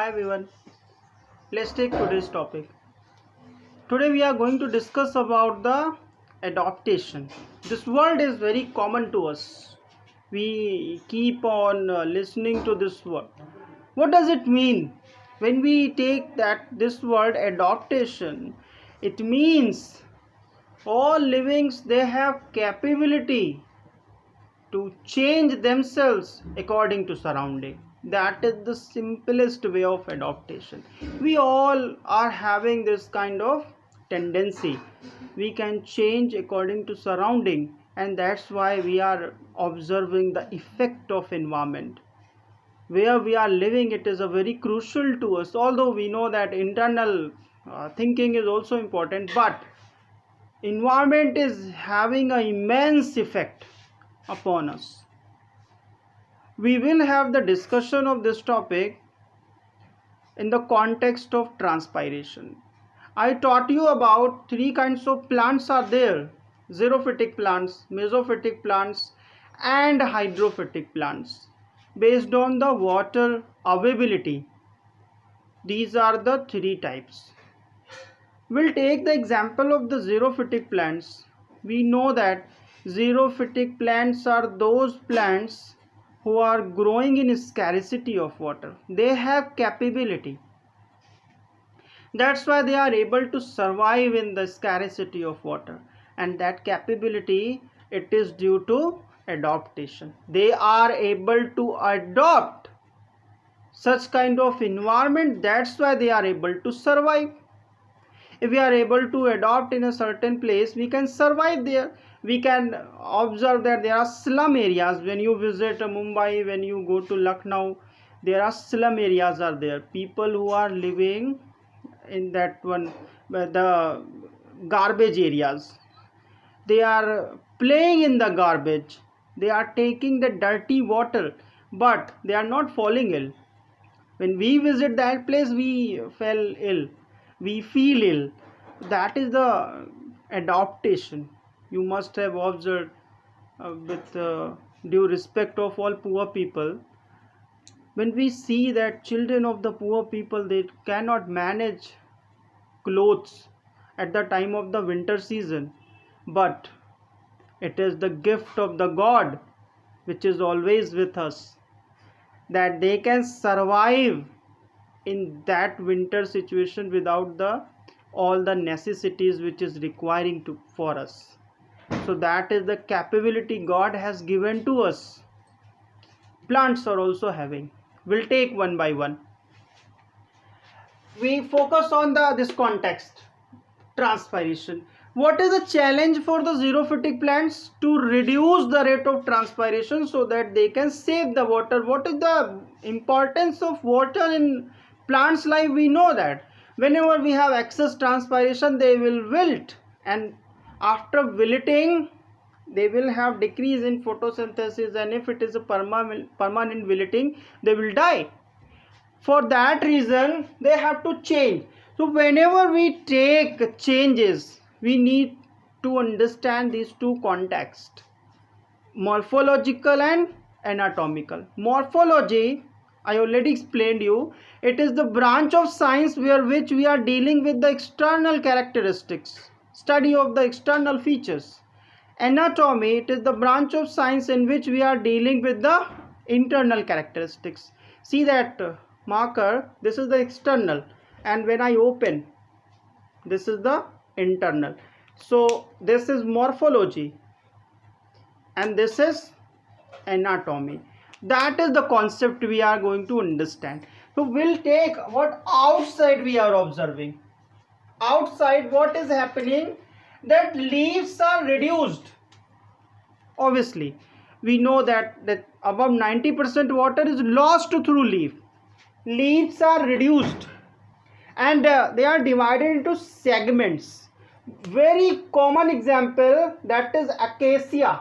Hi everyone, let's take today's topic. Today we are going to discuss about the adaptation. This word is very common to us. We keep on listening to this word. What does it mean? When we take that this word adaptation, it means all livings they have capability to change themselves according to surrounding. That is the simplest way of adaptation. We all are having this kind of tendency. We can change according to surrounding, and that's why we are observing the effect of environment where we are living. It is a very crucial to us, although we know that internal thinking is also important, but environment is having an immense effect upon us. We will have the discussion of this topic in the context of transpiration. I taught you about three kinds of plants are there: xerophytic plants, mesophytic plants, and hydrophytic plants. Based on the water availability, these are the three types. We'll take the example of the xerophytic plants. We know that xerophytic plants are those plants who are growing in scarcity of water. They have capability. That's why they are able to survive in the scarcity of water. And that capability, it is due to adaptation. They are able to adopt such kind of environment. That's why they are able to survive. If we are able to adopt in a certain place, we can survive there. We can observe that there are slum areas. When you visit Mumbai, when you go to Lucknow, there are slum areas are there. People who are living in that one, the garbage areas. They are playing in the garbage. They are taking the dirty water, but they are not falling ill. When we visit that place, we fell ill, we feel ill. That is the adaptation. You must have observed, with due respect of all poor people, when we see that children of the poor people, they cannot manage clothes at the time of the winter season, but it is the gift of the God which is always with us, that they can survive in that winter situation without the all the necessities which is requiring to for us. So that is the capability God has given to us. Plants are also having. We'll take one by one. We focus on the this context, transpiration. What is the challenge for the xerophytic plants? To reduce the rate of transpiration so that they can save the water. What is the importance of water in plants' life? We know that whenever we have excess transpiration, they will wilt, and after wilting, they will have decrease in photosynthesis, and if it is a permanent wilting, they will die. For that reason, they have to change. So whenever we take changes, we need to understand these two contexts: morphological and anatomical. Morphology, I already explained you, it is the branch of science where which we are dealing with the external characteristics, study of the external features. Anatomy, it is the branch of science in which we are dealing with the internal characteristics. See that marker, this is the external, and when I open, this is the internal. So this is morphology and this is anatomy. That is the concept we are going to understand. So we'll take what outside we are observing. Outside, what is happening? That leaves are reduced. Obviously, we know that above 90% water is lost through leaf. Leaves are reduced, and they are divided into segments. Very common example, that is acacia.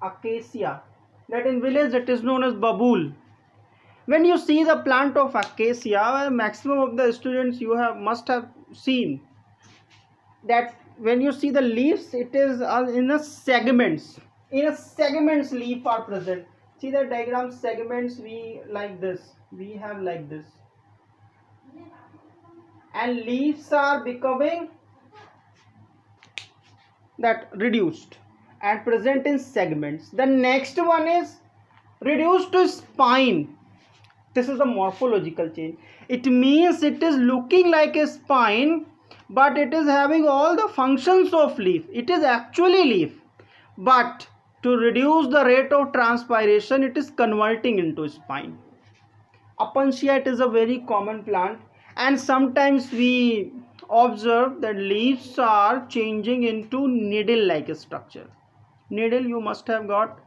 Acacia, that in village it is known as babool. When you see the plant of acacia, maximum of the students you must have seen that when you see the leaves, it is in a segments. In a segments, leaf are present. See the diagram segments, we like this, we have like this, and leaves are becoming that reduced and present in segments. The next one is reduced to spine. This is a morphological change. It means it is looking like a spine, but it is having all the functions of leaf. It is actually leaf, but to reduce the rate of transpiration, it is converting into spine. Apansia, it is a very common plant, and sometimes we observe that leaves are changing into needle-like structure. Needle you must have got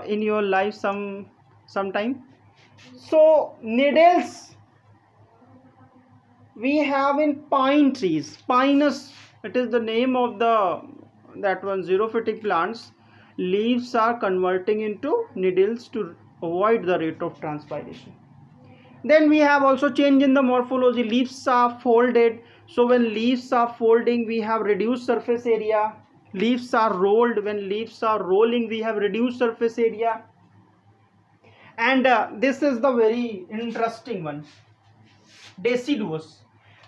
in your life sometime. So needles we have in pine trees. Pinus, it is the name of the that one xerophytic plants. Leaves are converting into needles to avoid the rate of transpiration. Then we have also change in the morphology. Leaves are folded. So when leaves are folding, we have reduced surface area. Leaves are rolled. When leaves are rolling, we have reduced surface area. And this is the very interesting one, deciduous.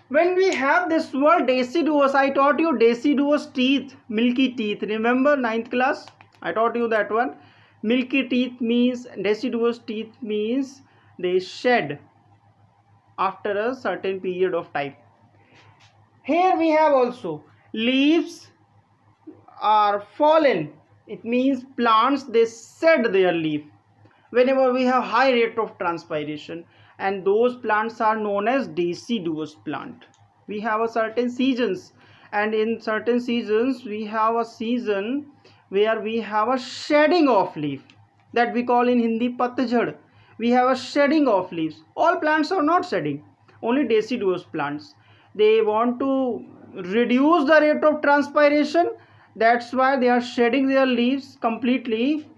When we have this word deciduous, I taught you deciduous teeth, milky teeth. Remember 9th class? I taught you that one. Milky teeth means, deciduous teeth means they shed after a certain period of time. Here we have also leaves are fallen. It means plants, they shed their leaf whenever we have high rate of transpiration, and those plants are known as deciduous plant. We have a certain seasons, and in certain seasons we have a season where we have a shedding of leaf, that we call in Hindi patjhad. We have a shedding of leaves. All plants are not shedding, only deciduous plants. They want to reduce the rate of transpiration, that's why they are shedding their leaves completely.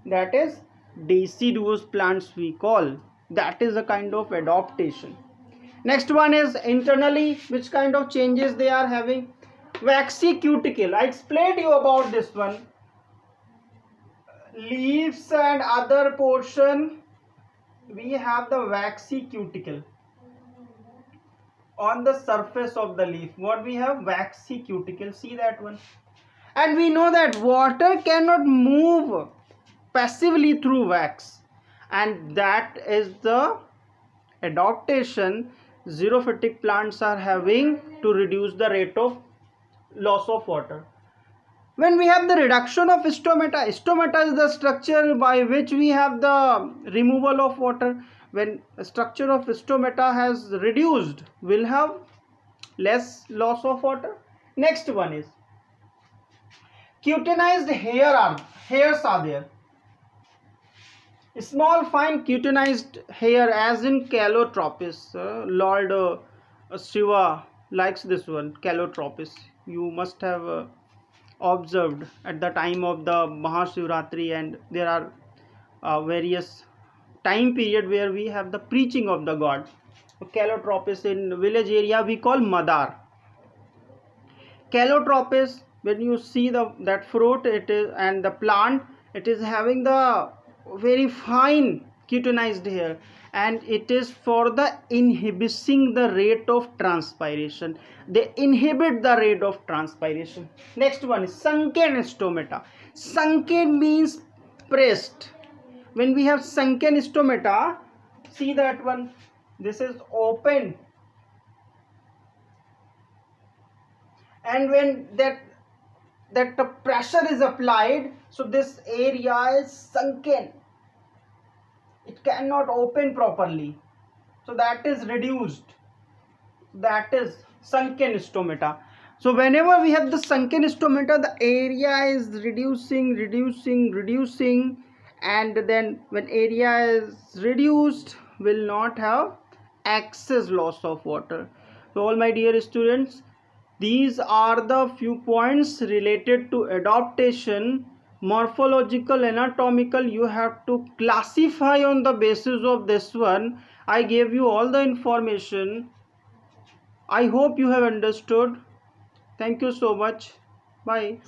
That is deciduous plants we call. That is a kind of adaptation. Next one is internally, which kind of changes they are having. Waxy cuticle, I explained you about this one. Leaves and other portion, we have the waxy cuticle on the surface of the leaf. What we have? Waxy cuticle. See that one. And we know that water cannot move passively through wax, and that is the adaptation xerophytic plants are having to reduce the rate of loss of water. When we have the reduction of stomata, stomata is the structure by which we have the removal of water. When the structure of stomata has reduced, we'll have less loss of water. Next one is cutinized hairs are there. Small fine cutinized hair, as in Calotropis. Lord Shiva likes this one, Calotropis. You must have observed at the time of the Mahashivratri, and there are various time period where we have the preaching of the god. Calotropis in village area we call Madar. Calotropis, when you see that fruit, it is, and the plant, it is having the very fine cutinized hair, and it is for the inhibiting the rate of transpiration. They inhibit the rate of transpiration. Next one is sunken stomata. Sunken means pressed. When we have sunken stomata, see that one, this is open, and when that the pressure is applied, so this area is sunken, it cannot open properly, so that is reduced. That is sunken stomata. So whenever we have the sunken stomata, the area is reducing, and then when area is reduced, will not have excess loss of water. So all my dear students, these are the few points related to adaptation. Morphological, anatomical, you have to classify on the basis of this one. I gave you all the information. I hope you have understood. Thank you so much. Bye.